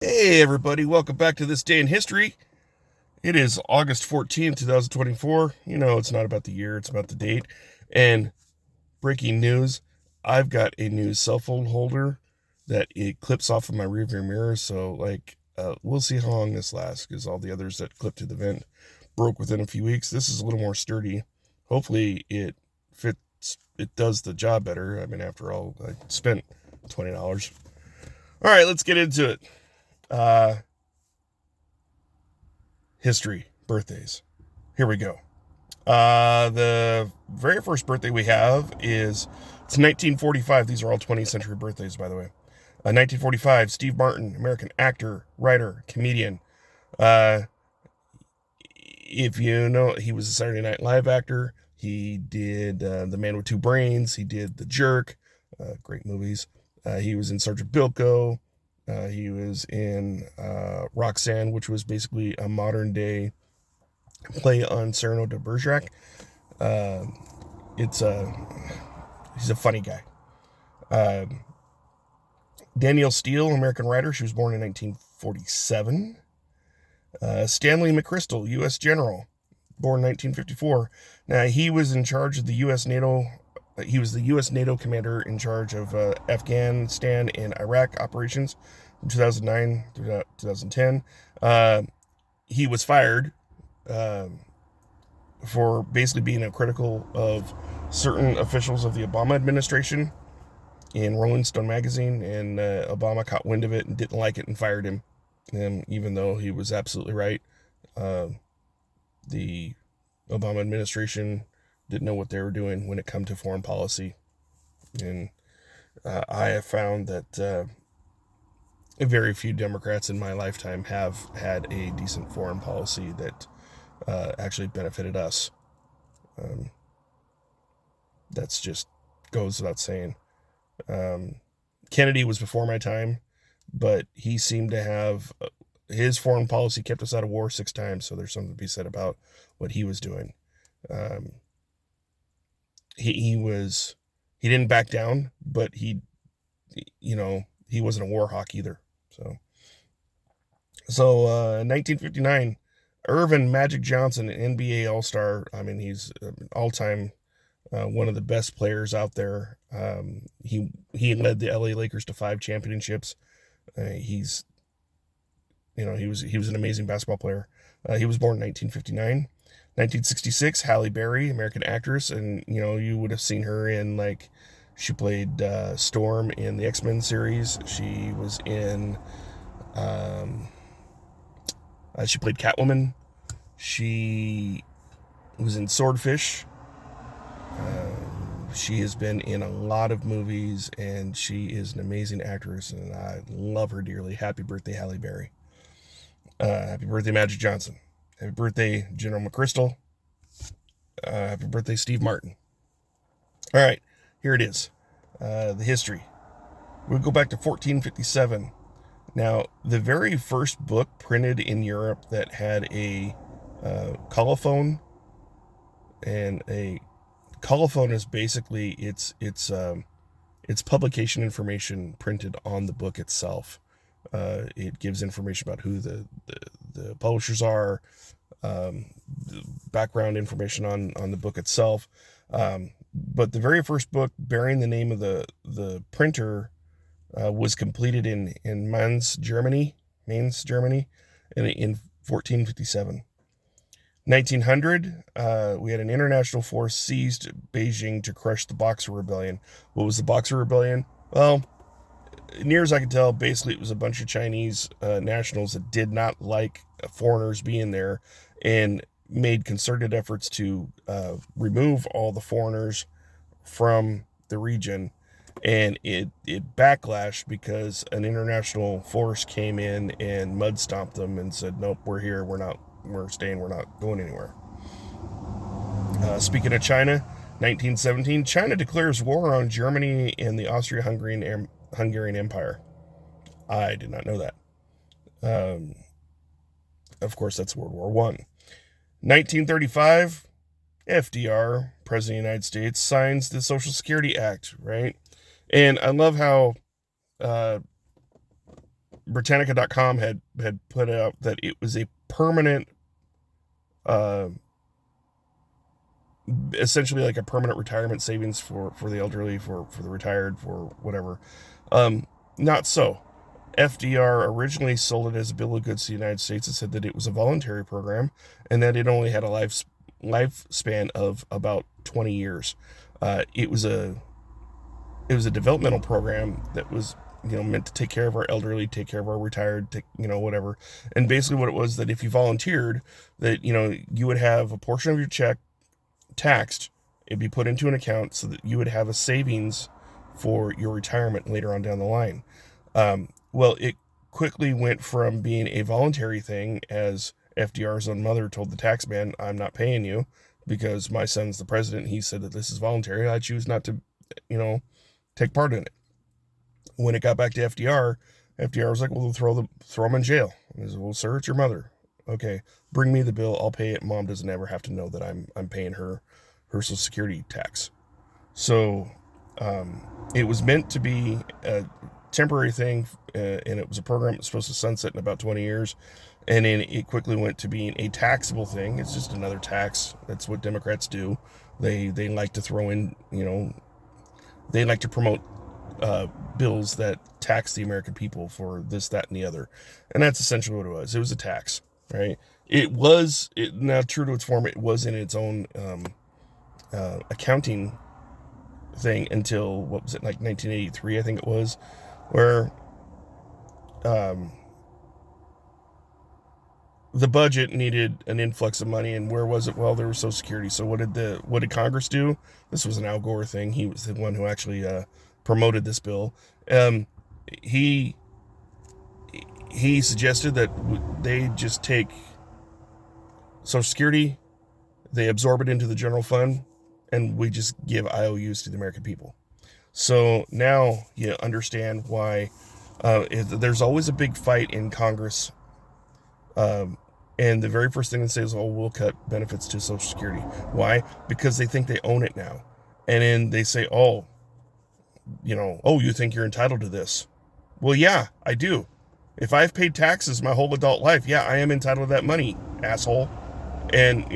Hey everybody, welcome back to This Day in History. It is August 14th, 2024. You know, it's not about the year, it's about the date. And breaking news, I've got a new cell phone holder that it clips off of my rearview mirror. So, we'll see how long this lasts because all the others that clipped to the vent broke within a few weeks. This is a little more sturdy. Hopefully, it fits, it does the job better. I mean, after all, I spent $20. All right, let's get into it. Uh, History, birthdays. Here we go. The very first birthday we have is it's 1945. These are all 20th century birthdays, by the way. 1945, Steve Martin, American actor, writer, comedian. Uh, if you know, he was a Saturday Night Live actor. He did The Man with Two Brains. He did The Jerk, great movies. He was in Sergeant Bilko. He was in Roxanne, which was basically a modern day play on Cyrano de Bergerac. Uh, it's a He's a funny guy. Uh, Danielle Steele, American writer. She was born in 1947. Stanley McChrystal, U.S. General, born 1954. Now he was in charge of the U.S. NATO. He was the U.S. NATO commander in charge of Afghanistan and Iraq operations from 2009 through 2010. He was fired uh, for basically being critical of certain officials of the Obama administration in Rolling Stone magazine, and Obama caught wind of it and didn't like it and fired him. And even though he was absolutely right, uh, the Obama administration didn't know what they were doing when it come to foreign policy. And I have found that very few Democrats in my lifetime have had a decent foreign policy that actually benefited us. Um, that's just goes without saying. Um, Kennedy was before my time, but he seemed to have his foreign policy kept us out of war 6 times. So there's something to be said about what he was doing. Um, he didn't back down, but he wasn't a war hawk either. So 1959, Irvin Magic Johnson, an NBA All Star. I mean, he's all time one of the best players out there. He led the LA Lakers to 5 championships. He's he was an amazing basketball player. He was born in 1959. 1966, Halle Berry, American actress, and you would have seen her in she played Storm in the X-Men series. She was in she played Catwoman. She was in Swordfish. She has been in a lot of movies, and she is an amazing actress, and I love her dearly. Happy birthday, Halle Berry. Happy birthday, Magic Johnson. Happy birthday, General McChrystal. Happy birthday, Steve Martin. All right, here it is. The history. We'll go back to 1457. Now, the very first book printed in Europe that had a colophon, and a colophon is basically it's publication information printed on the book itself. It gives information about who the publishers are, background information on the book itself. But the very first book bearing the name of the printer was completed in Mainz, Germany, in 1457. 1900, we had an international force seized Beijing to crush the Boxer Rebellion. What was the Boxer Rebellion? Well, near as I can tell, basically it was a bunch of Chinese nationals that did not like foreigners being there and made concerted efforts to remove all the foreigners from the region. And it backlashed because an international force came in and mud stomped them and said, nope, we're here, we're staying, we're not going anywhere. Speaking of China, 1917, China declares war on Germany and the Austria-Hungarian Empire. I did not know that. Um, of course, that's World War One. 1935, FDR, President of the United States, signs the Social Security Act, right? And I love how uh, Britannica.com had put out that it was a permanent, essentially like a permanent retirement savings for the elderly, for the retired, for whatever. Not so. FDR originally sold it as a bill of goods to the United States and said that it was a voluntary program and that it only had a lifespan of about 20 years. It was a developmental program that was meant to take care of our elderly, take care of our retired, whatever. And basically what it was, that if you volunteered, that you would have a portion of your check taxed. It'd be put into an account so that you would have a savings for your retirement later on down the line. Well, it quickly went from being a voluntary thing, as FDR's own mother told the tax man, "I'm not paying you because my son's the president. He said that this is voluntary. I choose not to, take part in it." When it got back to FDR was like, "Well, throw him in jail." He said, "Well, sir, it's your mother. Okay, bring me the bill. I'll pay it. Mom doesn't ever have to know that I'm paying her Social Security tax." So it was meant to be a temporary thing, and it was a program that was supposed to sunset in about 20 years. And then it quickly went to being a taxable thing. It's just another tax. That's what Democrats do. They like to throw in, they like to promote bills that tax the American people for this, that, and the other. And that's essentially what it was. It was a tax, right? Now true to its form, it was in its own accounting thing until, what was it, like 1983, I think it was, where the budget needed an influx of money. And where was it? Well, there was Social Security. So what did Congress do? This was an Al Gore thing. He was the one who actually promoted this bill. He suggested that they just take Social Security, they absorb it into the general fund, and we just give IOUs to the American people. So now you understand why there's always a big fight in Congress. And the very first thing they say is, "Oh, we'll cut benefits to Social Security." Why? Because they think they own it now. And then they say, "Oh, you think you're entitled to this?" Well, yeah, I do. If I've paid taxes my whole adult life, yeah, I am entitled to that money, asshole. And,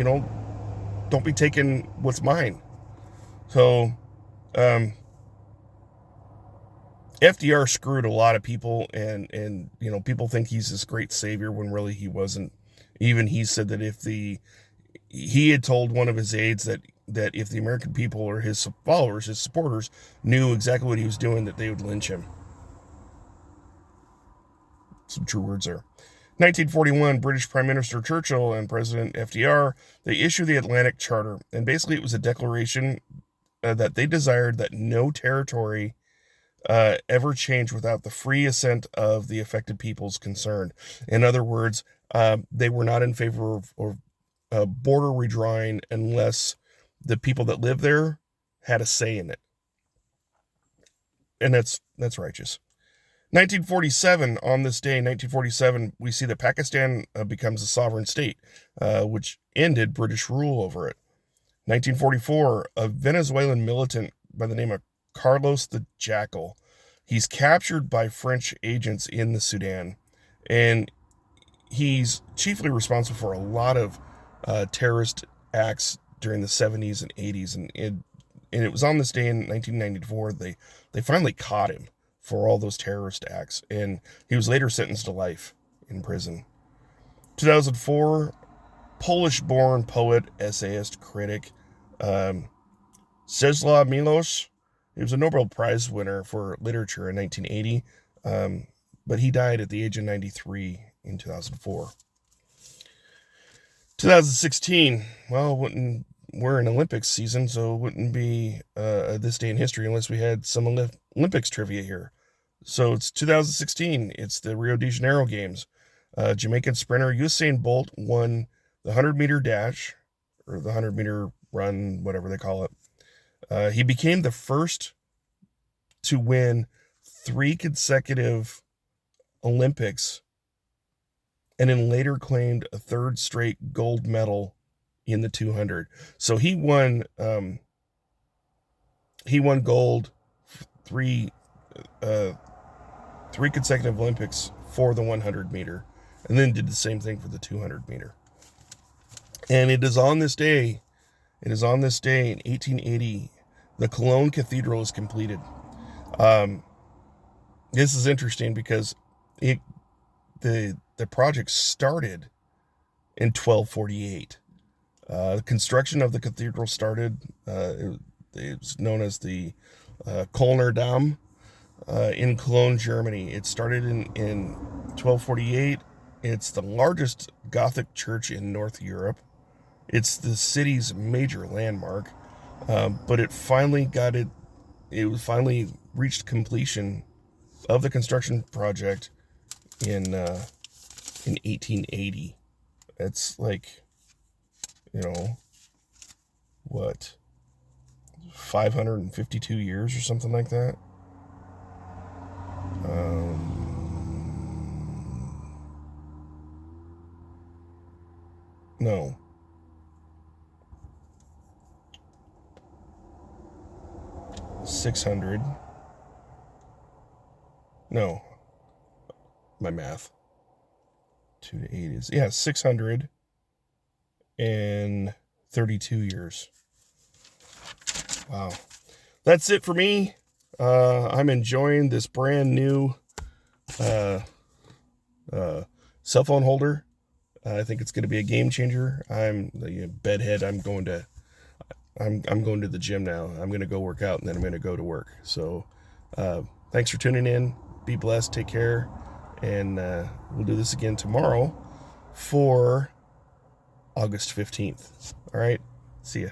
don't be taking what's mine. So, FDR screwed a lot of people, and people think he's this great savior when really he wasn't. Even he said that he had told one of his aides that if the American people or his followers, his supporters, knew exactly what he was doing, that they would lynch him. Some true words there. 1941, British Prime Minister Churchill and President FDR, they issued the Atlantic Charter. And basically it was a declaration that they desired that no territory ever change without the free assent of the affected peoples concerned. In other words, they were not in favor of border redrawing unless the people that live there had a say in it. And that's righteous. 1947, on this day, 1947, we see that Pakistan becomes a sovereign state, which ended British rule over it. 1944, a Venezuelan militant by the name of Carlos the Jackal, he's captured by French agents in the Sudan, and he's chiefly responsible for a lot of terrorist acts during the 70s and 80s, and it was on this day in 1994 they finally caught him for all those terrorist acts, and he was later sentenced to life in prison. 2004, Polish-born poet, essayist, critic, Czesław Miłosz. He was a Nobel Prize winner for literature in 1980, but he died at the age of 93 in 2004. 2016, well, we're in Olympics season, so it wouldn't be this day in history unless we had some Olympics trivia here. So it's 2016. It's the Rio de Janeiro Games. Jamaican sprinter Usain Bolt won the 100-meter dash, or the 100-meter run, whatever they call it. He became the first to win 3 consecutive Olympics, and then later claimed a 3rd straight gold medal in the 200. So he won gold 3 consecutive Olympics for the 100 meter, and then did the same thing for the 200 meter. And it is on this day in 1880, the Cologne Cathedral is completed. This is interesting because the project started in 1248. The construction of the cathedral started. It's known as the Kölner Dom in Cologne, Germany. It started in 1248. It's the largest Gothic church in North Europe. It's the city's major landmark, but it finally reached completion of the construction project in 1880. It's like, what, 552 years or something like that. No. No. My math. 2 to 8 is, 632 years. Wow. That's it for me. I'm enjoying this brand new cell phone holder. I think it's going to be a game changer. I'm the bedhead. I'm going to the gym now. I'm going to go work out, and then I'm going to go to work. So thanks for tuning in. Be blessed. Take care. And we'll do this again tomorrow for August 15th. All right. See ya.